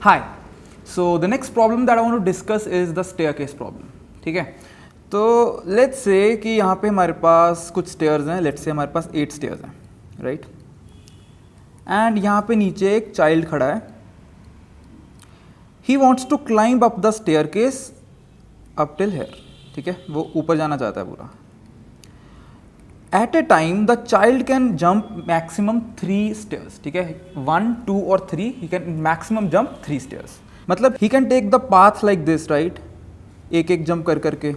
Hi. So the next problem that I want to discuss is the staircase problem. ठीक है, तो let's say कि यहाँ पे हमारे पास कुछ स्टेयर्स हैं. लेट्स से हमारे पास 8 स्टेयर्स हैं, राइट. एंड यहाँ पे नीचे एक चाइल्ड खड़ा है. He wants to climb up the staircase up till here. ठीक है, वो ऊपर जाना चाहता है पूरा. At a time the child can jump maximum 3 stairs. ठीक है, 1, 2 और 3 he can maximum jump 3 stairs. मतलब he can take the path like this, right. एक एक जंप कर करके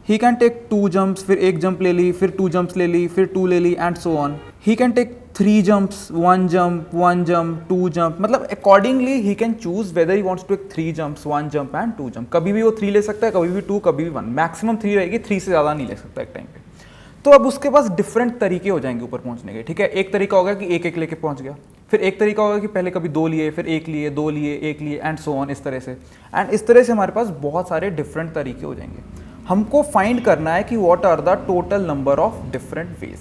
ही कैन टेक 2 जंप्स, फिर एक जंप ले ली, फिर 2 जंप्स ले ली, फिर 2 ले ली and so on. He can take 3 jumps, 1 jump, 1 jump, 2 jump. मतलब accordingly he can choose whether he wants to take 3 jumps, 1 jump and 2 jump. कभी भी वो 3 ले सकता है, कभी भी 2, कभी भी 1. मैक्सिमम 3 रहेगी, 3 से ज़्यादा नहीं ले सकता एक टाइम पे. तो अब उसके पास डिफरेंट तरीके हो जाएंगे ऊपर पहुंचने के. ठीक है, एक तरीका होगा कि एक एक लेके पहुंच गया. फिर एक तरीका होगा कि पहले कभी 2 लिए, फिर 1 लिए, 2 लिए, 1 लिए एंड सो ऑन. इस तरह से एंड इस तरह से हमारे पास बहुत सारे डिफरेंट तरीके हो जाएंगे. हमको फाइंड करना है कि what are the total number of different ways,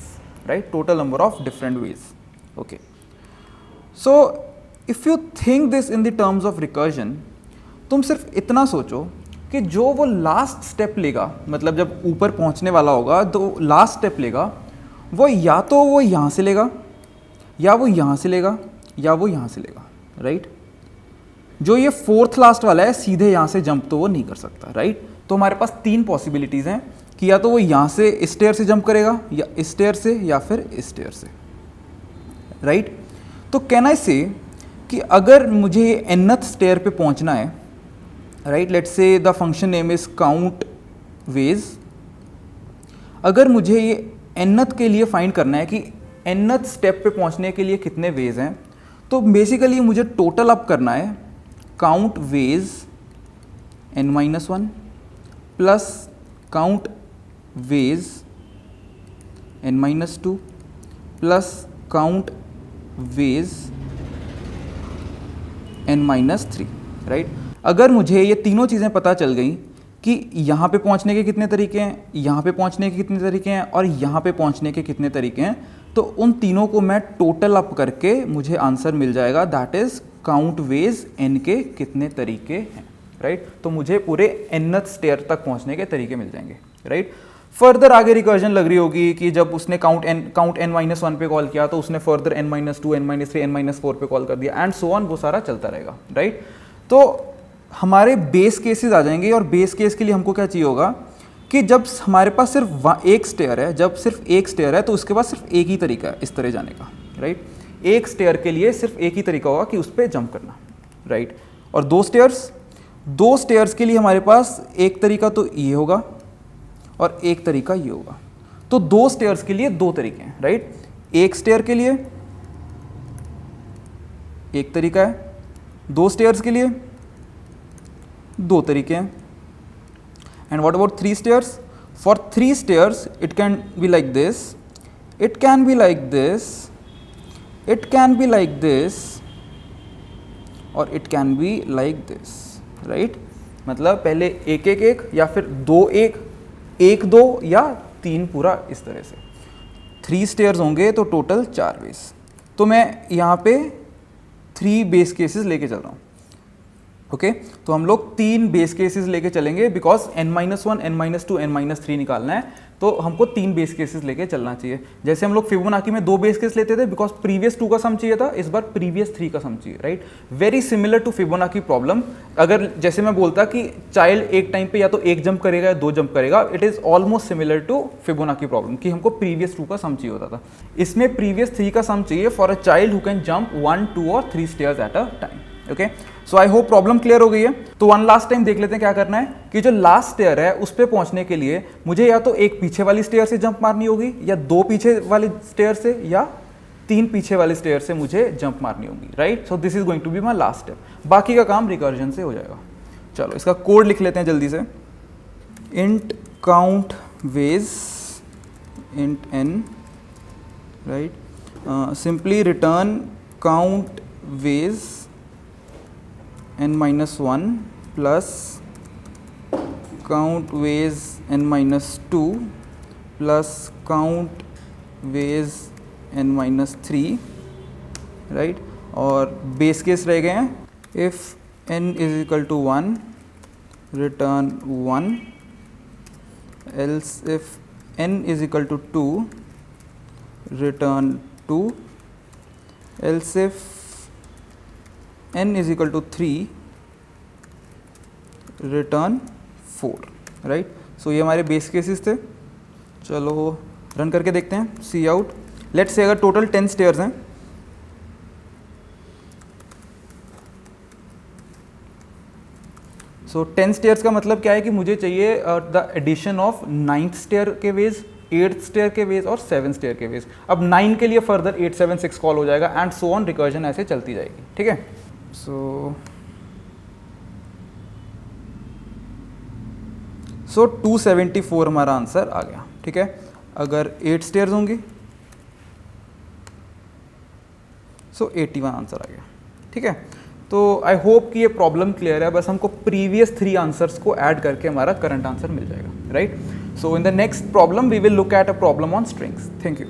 right. Total number of different ways. Okay, so if you think this in the terms of recursion, तुम सिर्फ इतना सोचो कि जो वो लास्ट स्टेप लेगा, मतलब जब ऊपर पहुंचने वाला होगा तो लास्ट स्टेप लेगा, वो या तो वो यहाँ से लेगा, या वो यहाँ से लेगा, या वो यहाँ से लेगा, राइट. जो ये 4th लास्ट वाला है सीधे यहाँ से जंप तो वो नहीं कर सकता, राइट. तो हमारे पास 3 पॉसिबिलिटीज़ हैं कि या तो वो यहाँ से इस स्टेयर से जंप करेगा, या इस स्टेयर से, या फिर इस स्टेयर से, राइट. तो कैन आई से कि अगर मुझे nth स्टेयर पे पहुँचना है, right, let's say the function name is count ways. अगर मुझे ये nth के लिए फाइंड करना है कि nth स्टेप पे पहुंचने के लिए कितने वेज हैं, तो बेसिकली मुझे टोटल अप करना है count ways n-1 plus count ways n-2 plus count ways n-3, right. अगर मुझे ये तीनों चीज़ें पता चल गई कि यहाँ पे पहुँचने के कितने तरीके हैं, यहाँ पे पहुँचने के कितने तरीके हैं और यहाँ पे पहुँचने के कितने तरीके हैं, तो उन तीनों को मैं टोटल अप करके मुझे आंसर मिल जाएगा. That is count ways n के कितने तरीके हैं, राइट. तो मुझे पूरे nth स्टेयर तक पहुँचने के तरीके मिल जाएंगे, राइट. फर्दर आगे रिकर्जन लग रही होगी कि जब उसने काउंट n-1 पे कॉल किया तो उसने फर्दर n-2, n-3, n-4 पे कॉल कर दिया एंड सो ऑन. वो सारा चलता रहेगा, राइट. तो हमारे बेस केसेस आ जाएंगे और बेस केस के लिए हमको क्या चाहिए होगा कि जब हमारे पास सिर्फ एक स्टेयर है, जब सिर्फ एक स्टेयर है तो उसके पास सिर्फ एक ही तरीका है इस तरह जाने का, राइट. एक स्टेयर के लिए सिर्फ एक ही तरीका होगा कि उस पर जंप करना, राइट. और 2 स्टेयर्स के लिए हमारे पास एक तरीका तो ये होगा और एक तरीका ये होगा. तो 2 स्टेयर्स के लिए 2 तरीके हैं, राइट. एक स्टेयर के लिए एक तरीका है, 2 स्टेयर्स के लिए 2 तरीके हैं. And what about 3 stairs? For 3 stairs it can be like this, it can be like this, it can be like this और it can be like this, right. मतलब पहले एक एक एक या फिर 2 1, 1 2 या 3 पूरा इस तरह से. 3 स्टेयर्स होंगे तो टोटल 4 बेस. तो मैं यहाँ पे 3 बेस केसेस लेके चल रहा हूँ. ओके, तो हम लोग 3 बेस केसेस लेके चलेंगे बिकॉज n-1, n-2, n-3 निकालना है. तो हमको 3 बेस केसेस लेके चलना चाहिए. जैसे हम लोग फिबोनाची में 2 बेस केस लेते थे बिकॉज प्रीवियस 2 का सम चाहिए था, इस बार प्रीवियस 3 का सम चाहिए, right. Very similar to Fibonacci problem. अगर जैसे मैं बोलता कि चाइल्ड एक टाइम पे या तो 1 जंप करेगा या 2 जंप करेगा, it is almost similar to Fibonacci problem कि हमको प्रीवियस 2 का सम चाहिए होता था. इसमें प्रीवियस 3 का सम चाहिए for a child who can jump 1, 2 और 3 stairs at a time. Okay, so I hope problem clear हो गई है. तो वन लास्ट टाइम देख लेते हैं क्या करना है कि जो लास्ट स्टेयर है उस पे पहुंचने के लिए मुझे या तो एक पीछे वाली स्टेयर से जंप मारनी होगी, या 2 पीछे वाली स्टेयर से, या 3 पीछे वाली स्टेयर से मुझे जंप मारनी होगी, right. So this is going to be my last step. बाकी का काम रिकर्जन से हो जाएगा. चलो इसका कोड लिख लेते हैं जल्दी से. Int count ways int n, right. Simply return count ways n-1 plus count ways n-2 plus count ways n-3, right. और बेस केस रह गए हैं if n is equal to 1 return 1, else if n is equal to 2 return 2, else if n is equal to 3 return 4, right. So ये हमारे base cases थे. चलो run करके देखते हैं. सी आउट. लेट्स से अगर टोटल 10 स्टेयर्स हैं, सो 10 स्टेयर्स का मतलब क्या है कि मुझे चाहिए the addition of 9th stair के वेज, 8th स्टेयर के वेज और 7th स्टेयर के वेज. अब 9 के लिए फर्दर 8 7 6 कॉल हो जाएगा एंड सो ऑन, रिकर्जन ऐसे चलती जाएगी. ठीक है. सो 274 हमारा आंसर आ गया. ठीक है. अगर 8 स्टेयर्स होंगी सो 81 आंसर आ गया. ठीक है. तो आई होप कि ये प्रॉब्लम क्लियर है. बस हमको प्रीवियस 3 आंसर्स को ऐड करके हमारा करंट आंसर मिल जाएगा. Right. So in the next problem we will look at a problem on strings. Thank you.